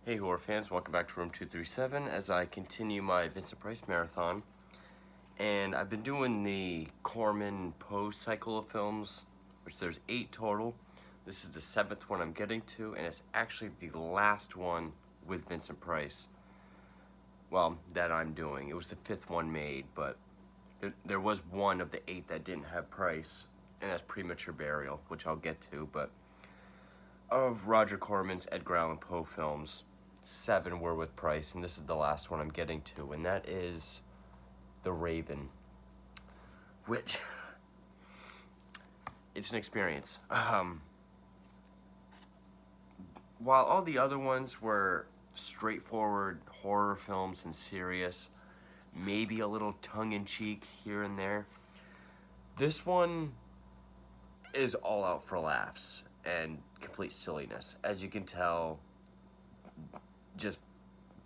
Hey horror fans, welcome back to Room 237 as I continue my Vincent Price marathon. And I've been doing the Corman Poe cycle of films, which there's 8 total. This is the 7th one I'm getting to, and it's actually the last one with Vincent Price. Well, that I'm doing. It was the 5th one made, but there was one of the 8 that didn't have Price, and that's Premature Burial, which I'll get to, but of Roger Corman's Edgar Allan Poe films, 7 were with Price, and this is the last one I'm getting to, and that is The Raven, which, it's an experience. While all the other ones were straightforward horror films and serious, maybe a little tongue-in-cheek here and there, this one is all out for laughs and complete silliness, as you can tell just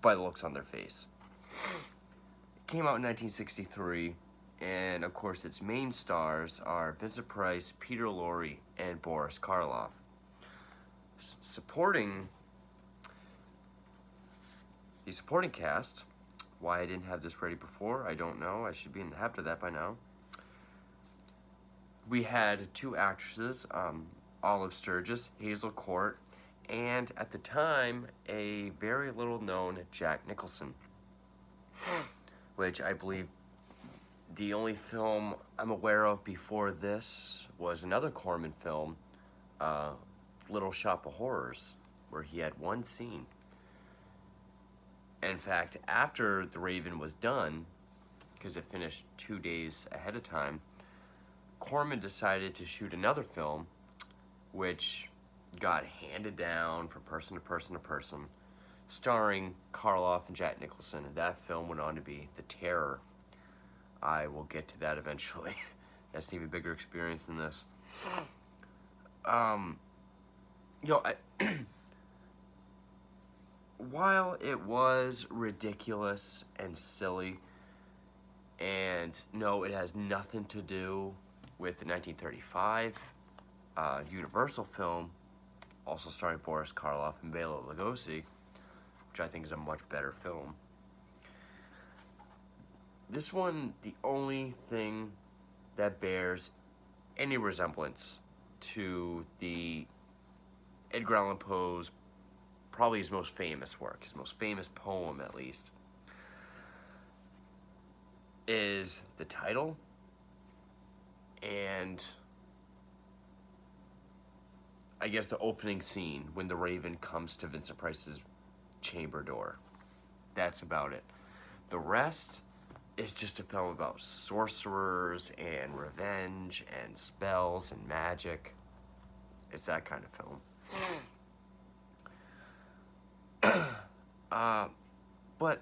by the looks on their face. It came out in 1963, and of course its main stars are Vincent Price, Peter Lorre, and Boris Karloff. Supporting the supporting cast, why I didn't have this ready before, I don't know. I should be in the habit of that by now. We had 2 actresses, Olive Sturgis, Hazel Court, and at the time, a very little known Jack Nicholson, which I believe the only film I'm aware of before this was another Corman film, Little Shop of Horrors, where he had one scene. In fact, after The Raven was done, because it finished 2 days ahead of time, Corman decided to shoot another film, which got handed down from person to person to person, starring Karloff and Jack Nicholson, and that film went on to be The Terror. I will get to that eventually. That's an even bigger experience than this. While it was ridiculous and silly, and no, it has nothing to do with the 1935 Universal film, also starring Boris Karloff and Bela Lugosi, which I think is a much better film. This one, the only thing that bears any resemblance to the Edgar Allan Poe's, probably his most famous work, his most famous poem at least, is the title and I guess the opening scene when the Raven comes to Vincent Price's chamber door. That's about it. The rest is just a film about sorcerers and revenge and spells and magic. It's that kind of film. But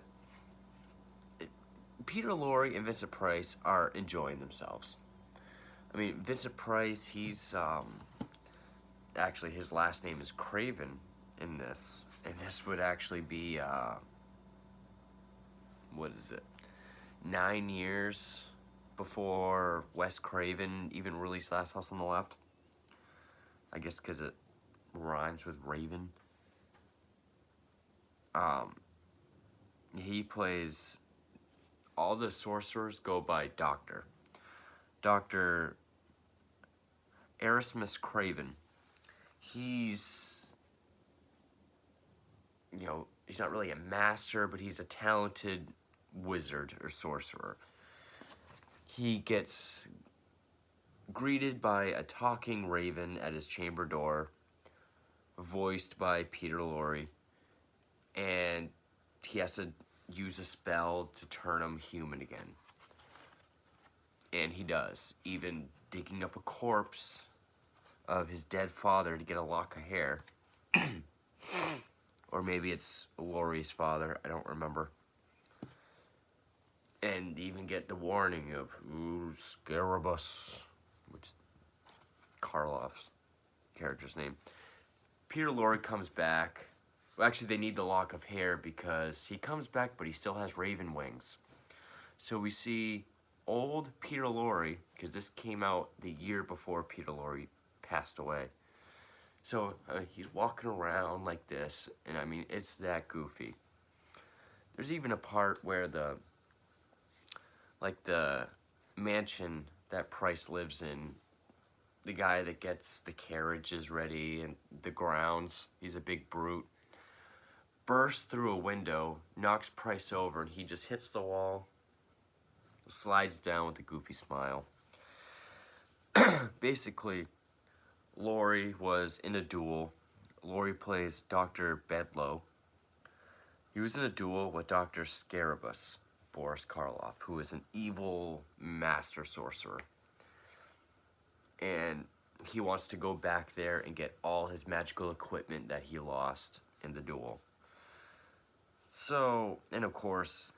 Peter Lorre and Vincent Price are enjoying themselves. I mean, Vincent Price, he's actually his last name is Craven in this, and this would actually be what is it? 9 years before Wes Craven even released Last House on the Left. I guess because it rhymes with Raven. He plays, all the sorcerers go by Doctor Erasmus Craven. He's, he's not really a master, but he's a talented wizard or sorcerer. He gets greeted by a talking raven at his chamber door, voiced by Peter Lorre, and he has to use a spell to turn him human again. And he does, even digging up a corpse of his dead father to get a lock of hair. Or maybe it's Laurie's father, I don't remember. And even get the warning of, ooh, Scarabus, which is Karloff's character's name. Peter Lorre comes back. Well, actually, they need the lock of hair because he comes back, but he still has raven wings. So we see old Peter Lorre, because this came out the year before Peter Lorre passed away. So he's walking around like this, and I mean, it's that goofy. There's even a part where the mansion that Price lives in, the guy that gets the carriages ready and the grounds, he's a big brute, bursts through a window, knocks Price over, and he just hits the wall, slides down with a goofy smile. Basically, Laurie was in a duel. Laurie plays Dr. Bedlow. He was in a duel with Dr. Scarabus, Boris Karloff, who is an evil master sorcerer. And he wants to go back there and get all his magical equipment that he lost in the duel. So, and of course,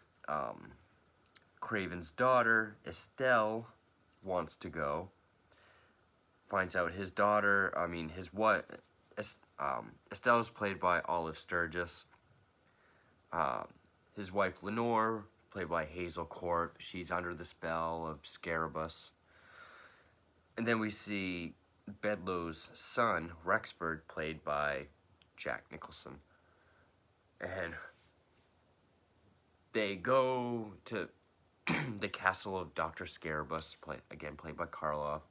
Craven's daughter, Estelle, wants to go. Finds out his daughter, Estelle is played by Olive Sturgis. His wife, Lenore, played by Hazel Court. She's under the spell of Scarabus. And then we see Bedlow's son, Rexford, played by Jack Nicholson. And they go to the castle of Dr. Scarabus, played by Karloff.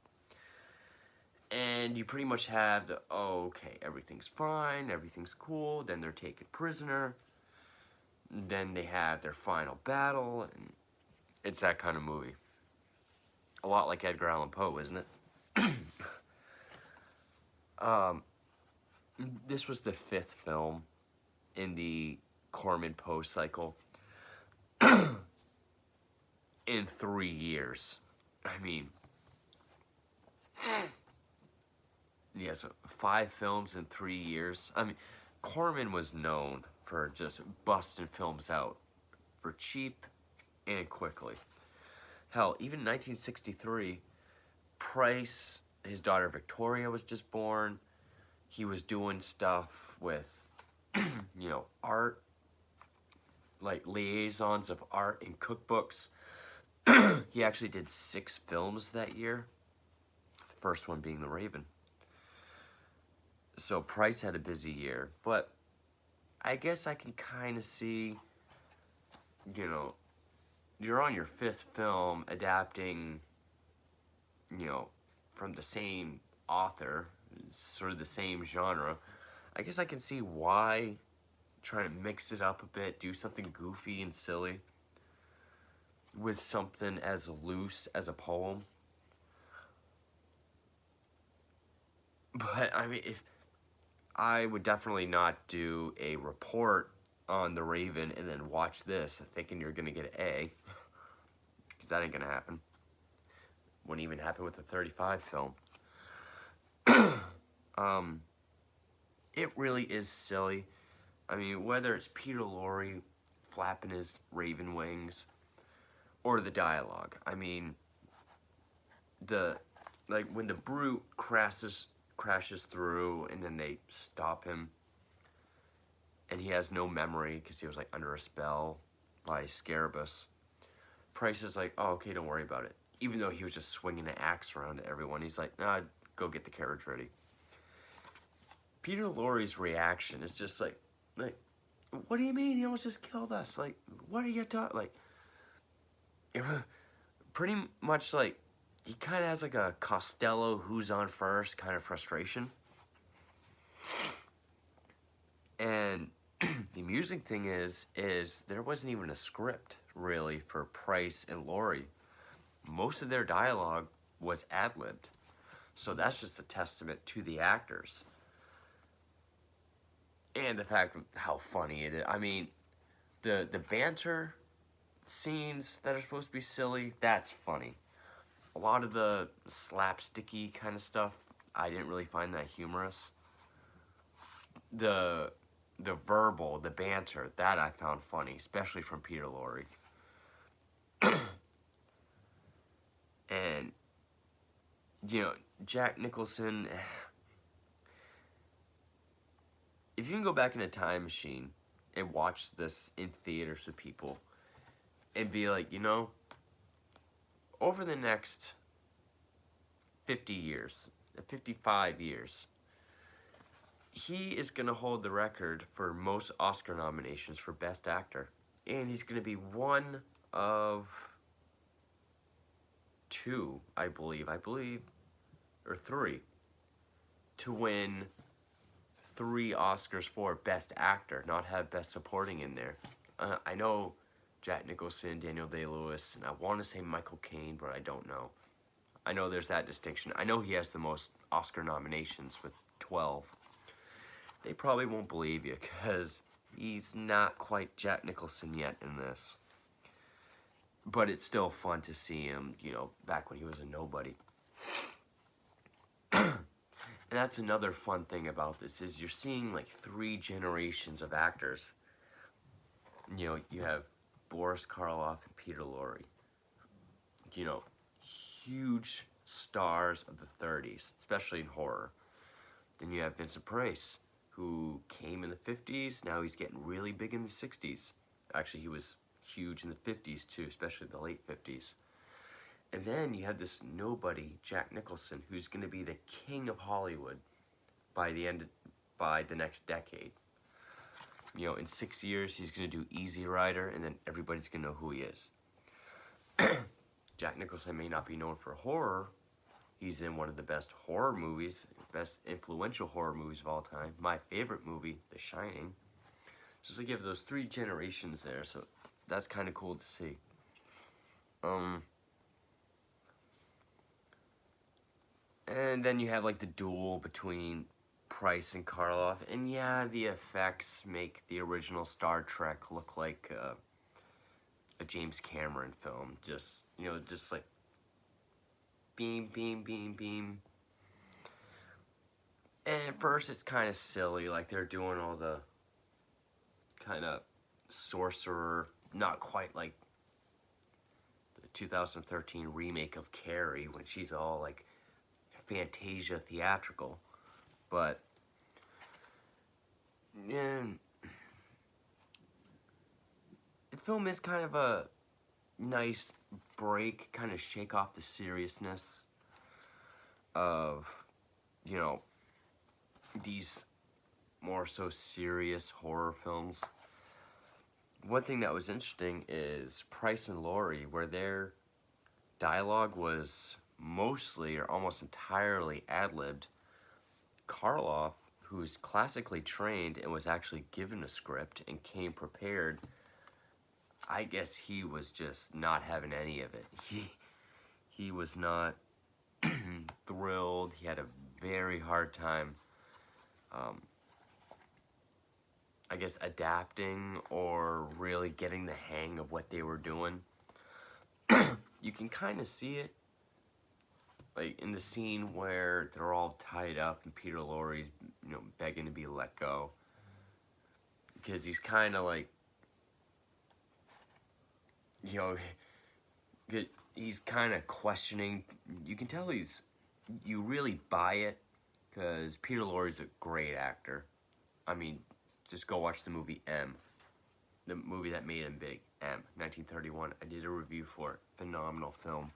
And you pretty much have okay, everything's fine, everything's cool. Then they're taken prisoner. Then they have their final battle, and it's that kind of movie. A lot like Edgar Allan Poe, isn't it? This was the 5th film in the Corman Poe cycle in 3 years. I mean, yeah, so 5 films in 3 years. I mean, Corman was known for just busting films out for cheap and quickly. Hell, even in 1963, Price, his daughter Victoria was just born. He was doing stuff with, art, like liaisons of art in cookbooks. He actually did 6 films that year. The first one being The Raven. So Price had a busy year, but I guess I can kind of see, you're on your 5th film adapting, from the same author, sort of the same genre. I guess I can see why trying to mix it up a bit, do something goofy and silly with something as loose as a poem. But, I mean, if I would definitely not do a report on The Raven and then watch this thinking you're going to get an A. Because that ain't going to happen. Wouldn't even happen with a 35 film. It really is silly. I mean, whether it's Peter Lorre flapping his raven wings or the dialogue. I mean, when the brute crashes through and then they stop him and he has no memory because he was like under a spell by Scarabus. Price is like, oh, okay, don't worry about it. Even though he was just swinging an axe around at everyone, he's like, nah, go get the carriage ready. Peter Lorre's reaction is just like, what do you mean? He almost just killed us. Like, what are you talking? Like, pretty much like, he kind of has like a Costello who's on first kind of frustration. And the amusing thing is there wasn't even a script really for Price and Lorre. Most of their dialogue was ad-libbed. So that's just a testament to the actors. And the fact of how funny it is. I mean, the banter scenes that are supposed to be silly, that's funny. A lot of the slapsticky kind of stuff, I didn't really find that humorous. The verbal, the banter, that I found funny, especially from Peter Lorre. And, Jack Nicholson, if you can go back in a time machine and watch this in theaters with people and be like, over the next 50 years, 55 years, he is going to hold the record for most Oscar nominations for Best Actor. And he's going to be one of two, I believe, or three, to win 3 Oscars for Best Actor, not have Best Supporting in there. I know Jack Nicholson, Daniel Day-Lewis, and I want to say Michael Caine, but I don't know. I know there's that distinction. I know he has the most Oscar nominations with 12. They probably won't believe you because he's not quite Jack Nicholson yet in this. But it's still fun to see him, you know, back when he was a nobody. And that's another fun thing about this, is you're seeing like 3 generations of actors. You know, you have Boris Karloff and Peter Lorre. You know, huge stars of the 30s, especially in horror. Then you have Vincent Price, who came in the 50s, now he's getting really big in the 60s. Actually, he was huge in the 50s too, especially the late 50s. And then you have this nobody, Jack Nicholson, who's going to be the king of Hollywood by the next decade. You know, in 6 years, he's going to do Easy Rider, and then everybody's going to know who he is. Jack Nicholson may not be known for horror. He's in one of the best horror movies, best influential horror movies of all time. My favorite movie, The Shining. Just like you have those 3 generations there, so that's kind of cool to see. And then you have like the duel between Price and Karloff, and yeah, the effects make the original Star Trek look like a James Cameron film. Just, you know, just like beam, beam, beam, beam. And at first it's kind of silly, like they're doing all the kind of sorcerer, not quite like the 2013 remake of Carrie when she's all like Fantasia theatrical. But yeah, the film is kind of a nice break, kind of shake off the seriousness of, you know, these more so serious horror films. One thing that was interesting is Price and Lorre, where their dialogue was mostly or almost entirely ad-libbed. Karloff, who's classically trained and was actually given a script and came prepared, I guess he was just not having any of it. He was not thrilled. He had a very hard time, I guess, adapting or really getting the hang of what they were doing. You can kind of see it, like in the scene where they're all tied up and Peter Lorre's, you know, begging to be let go, because he's kind of like, you know, he's kind of questioning. You can tell you really buy it, because Peter Lorre's a great actor. I mean, just go watch the movie M, the movie that made him big, M, 1931. I did a review for it. Phenomenal film.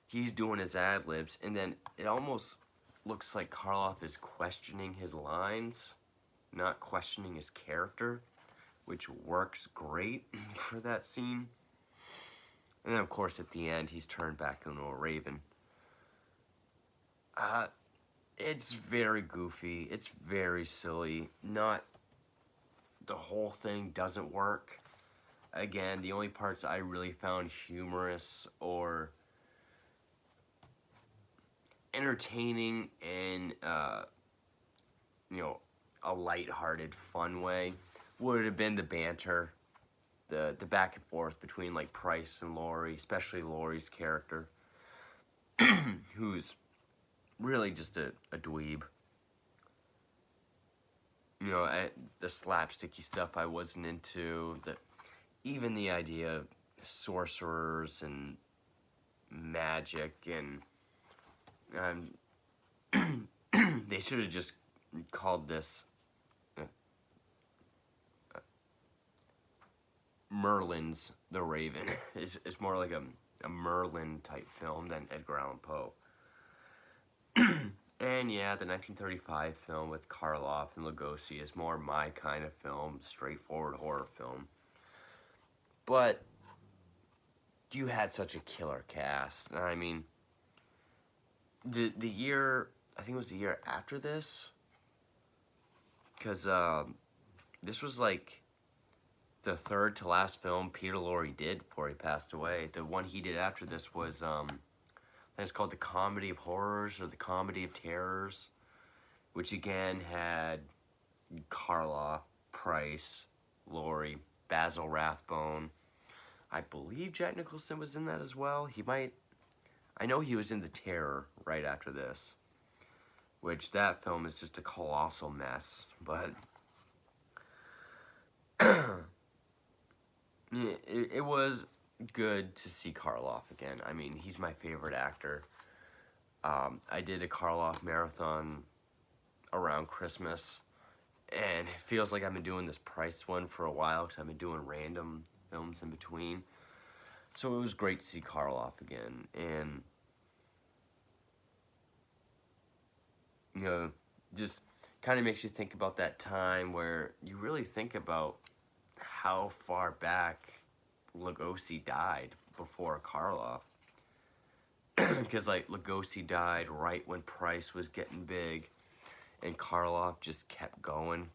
He's doing his ad-libs, and then it almost looks like Karloff is questioning his lines, not questioning his character, which works great for that scene. And then, of course, at the end, he's turned back into a raven. It's very goofy. It's very silly. Not the whole thing doesn't work. Again, the only parts I really found humorous or entertaining in, you know, a lighthearted, fun way would have been the banter, the back and forth between like Price and Lorre, especially Laurie's character, who's really just a dweeb. You know, the slapsticky stuff I wasn't into. Even the idea of sorcerers and magic and they should have just called this Merlin's The Raven. It's more like a Merlin type film than Edgar Allan Poe. And yeah, the 1935 film with Karloff and Lugosi is more my kind of film, straightforward horror film. But you had such a killer cast. I mean, the year, I think it was the year after this, because this was like the third to last film Peter Lorre did before he passed away. The one he did after this was, I think it's called The Comedy of Horrors or The Comedy of Terrors, which again had Karloff, Price, Lorre, Basil Rathbone. I believe Jack Nicholson was in that as well. I know he was in The Terror right after this, which that film is just a colossal mess, but it was good to see Karloff again. I mean, he's my favorite actor. I did a Karloff marathon around Christmas, and it feels like I've been doing this Price one for a while because I've been doing random films in between. So it was great to see Karloff again, and you know, just kind of makes you think about that time where you really think about how far back Lugosi died before Karloff. Because, like, Lugosi died right when Price was getting big, and Karloff just kept going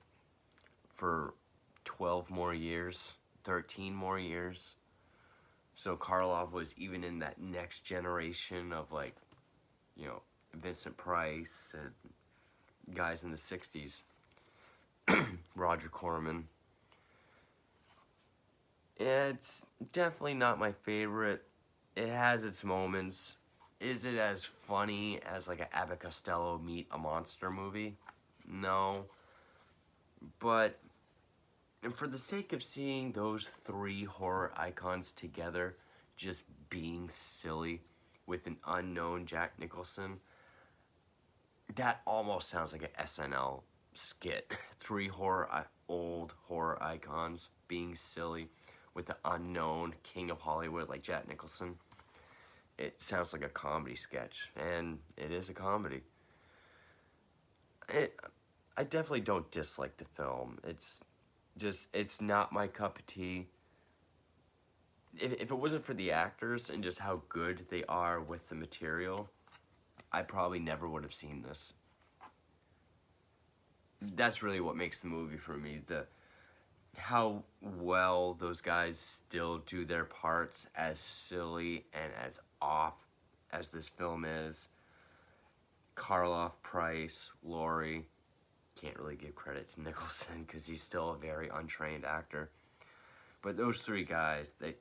for 12 more years, 13 more years. So Karloff was even in that next generation of, like, you know, Vincent Price and guys in the 60s. Roger Corman. It's definitely not my favorite. It has its moments. Is it as funny as like an Abbott Costello meet a monster movie? No. But, and for the sake of seeing those three horror icons together, just being silly with an unknown Jack Nicholson, that almost sounds like an SNL skit. Three old horror icons being silly with the unknown king of Hollywood like Jack Nicholson. It sounds like a comedy sketch, and it is a comedy. I definitely don't dislike the film. It's not my cup of tea. If it wasn't for the actors and just how good they are with the material, I probably never would have seen this. That's really what makes the movie for me. How well those guys still do their parts, as silly and as off as this film is. Karloff, Price, Lorre. Can't really give credit to Nicholson because he's still a very untrained actor. But those three guys, they're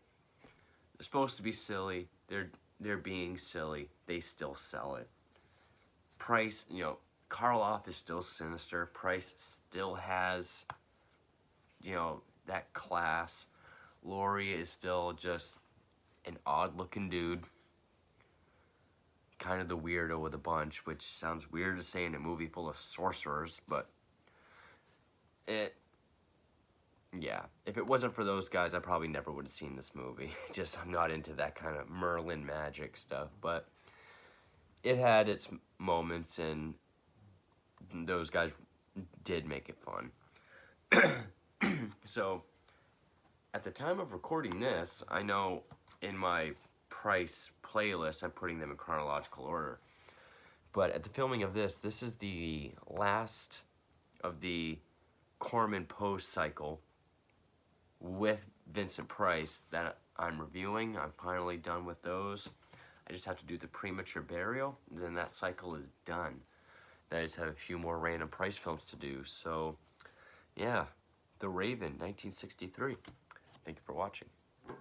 supposed to be silly. They're being silly. They still sell it. Price, you know, Karloff is still sinister. Price still has, you know, that class. Lorre is still just an odd-looking dude. Kind of the weirdo of the bunch, which sounds weird to say in a movie full of sorcerers, but yeah, if it wasn't for those guys, I probably never would have seen this movie. Just, I'm not into that kind of Merlin magic stuff, but it had its moments, and those guys did make it fun. So, at the time of recording this, I know in my Price playlist, I'm putting them in chronological order. But at the filming of this is the last of the Corman Poe cycle with Vincent Price that I'm reviewing. I'm finally done with those. I just have to do the Premature Burial, and then that cycle is done. Then I just have a few more random Price films to do. So, yeah, The Raven, 1963. Thank you for watching.